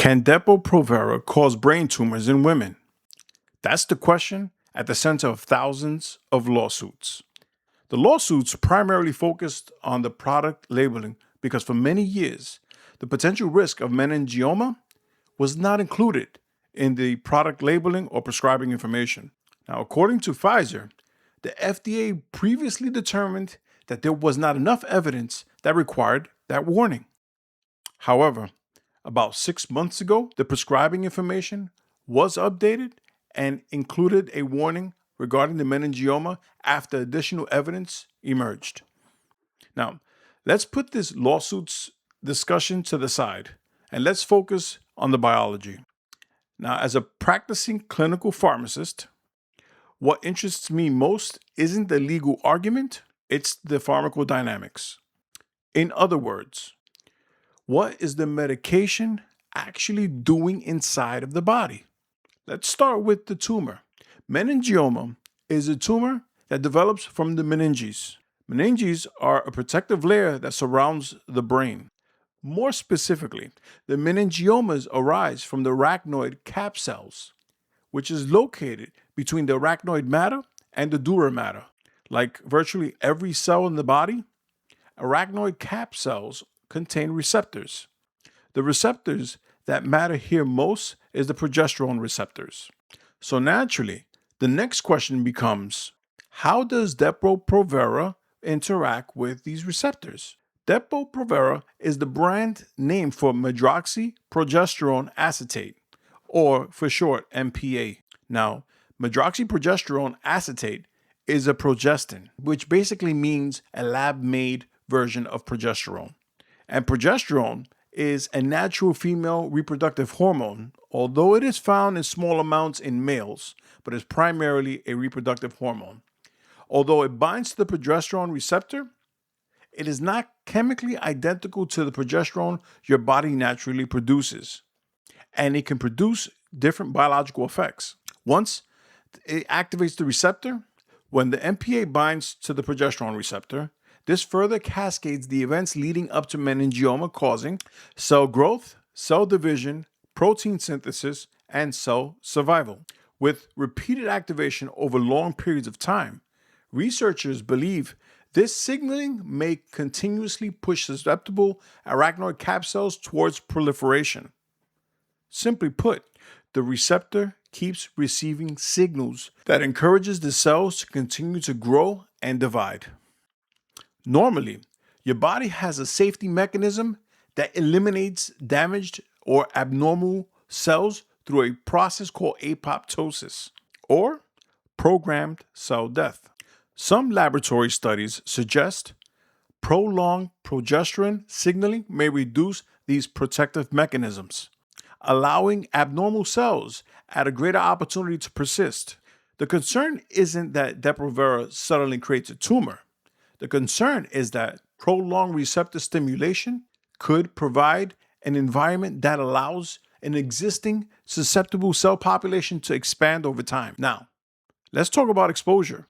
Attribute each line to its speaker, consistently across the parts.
Speaker 1: Can Depo-Provera cause brain tumors in women? That's the question at the center of thousands of lawsuits. The lawsuits primarily focused on the product labeling because for many years, the potential risk of meningioma was not included in the product labeling or prescribing information. Now, according to Pfizer, the FDA previously determined that there was not enough evidence that required that warning. However, about 6 months ago, the prescribing information was updated and included a warning regarding the meningioma after additional evidence emerged. Now, let's put this lawsuits discussion to the side and let's focus on the biology. Now, as a practicing clinical pharmacist, what interests me most isn't the legal argument, it's the pharmacodynamics. In other words, what is the medication actually doing inside of the body? Let's start with the tumor. Meningioma is a tumor that develops from the meninges. Meninges are a protective layer that surrounds the brain. More specifically, the meningiomas arise from the arachnoid cap cells, which is located between the arachnoid matter and the dura mater. Like virtually every cell in the body, arachnoid cap cells contain receptors. The receptors that matter here most is the progesterone receptors. So naturally, the next question becomes, how does Depo-Provera interact with these receptors? Depo-Provera is the brand name for medroxyprogesterone acetate, or for short, MPA. Now, medroxyprogesterone acetate is a progestin, which basically means a lab-made version of progesterone. And progesterone is a natural female reproductive hormone, although it is found in small amounts in males, but is primarily a reproductive hormone. Although it binds to the progesterone receptor, it is not chemically identical to the progesterone your body naturally produces, and it can produce different biological effects. Once it activates the receptor, when the MPA binds to the progesterone receptor, this further cascades the events leading up to meningioma, causing cell growth, cell division, protein synthesis, and cell survival. With repeated activation over long periods of time, researchers believe this signaling may continuously push susceptible arachnoid cap cells towards proliferation. Simply put, the receptor keeps receiving signals that encourages the cells to continue to grow and divide. Normally, your body has a safety mechanism that eliminates damaged or abnormal cells through a process called apoptosis, or programmed cell death. Some laboratory studies suggest prolonged progesterone signaling may reduce these protective mechanisms, allowing abnormal cells at a greater opportunity to persist. The concern isn't that Depo-Provera suddenly creates a tumor. The concern is that prolonged receptor stimulation could provide an environment that allows an existing susceptible cell population to expand over time. Now, let's talk about exposure.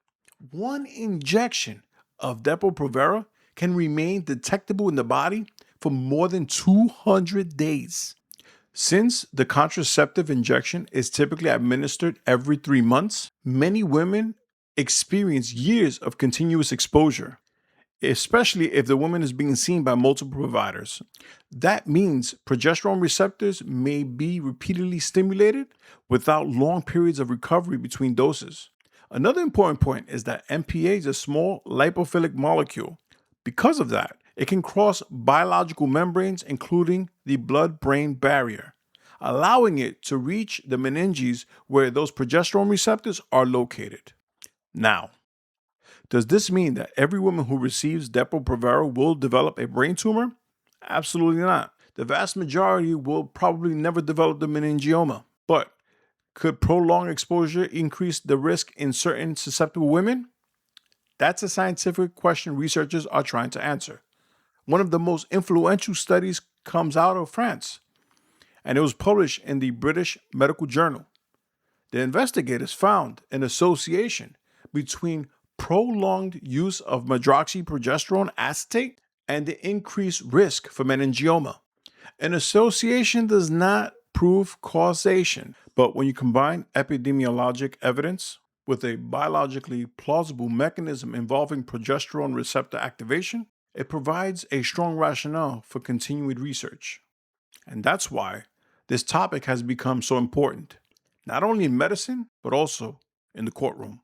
Speaker 1: One injection of Depo-Provera can remain detectable in the body for more than 200 days. Since the contraceptive injection is typically administered every 3 months, many women experience years of continuous exposure, especially if the woman is being seen by multiple providers. That means progesterone receptors may be repeatedly stimulated without long periods of recovery between doses. Another important point is that MPA is a small lipophilic molecule. Because of that, it can cross biological membranes, including the blood-brain barrier, allowing it to reach the meninges where those progesterone receptors are located. Now, does this mean that every woman who receives Depo-Provera will develop a brain tumor? Absolutely not. The vast majority will probably never develop the meningioma. But could prolonged exposure increase the risk in certain susceptible women? That's a scientific question researchers are trying to answer. One of the most influential studies comes out of France, and it was published in the British Medical Journal. The investigators found an association between prolonged use of medroxyprogesterone acetate and the increased risk for meningioma. An association does not prove causation. But when you combine epidemiologic evidence with a biologically plausible mechanism involving progesterone receptor activation, it provides a strong rationale for continued research. And that's why this topic has become so important, not only in medicine, but also in the courtroom.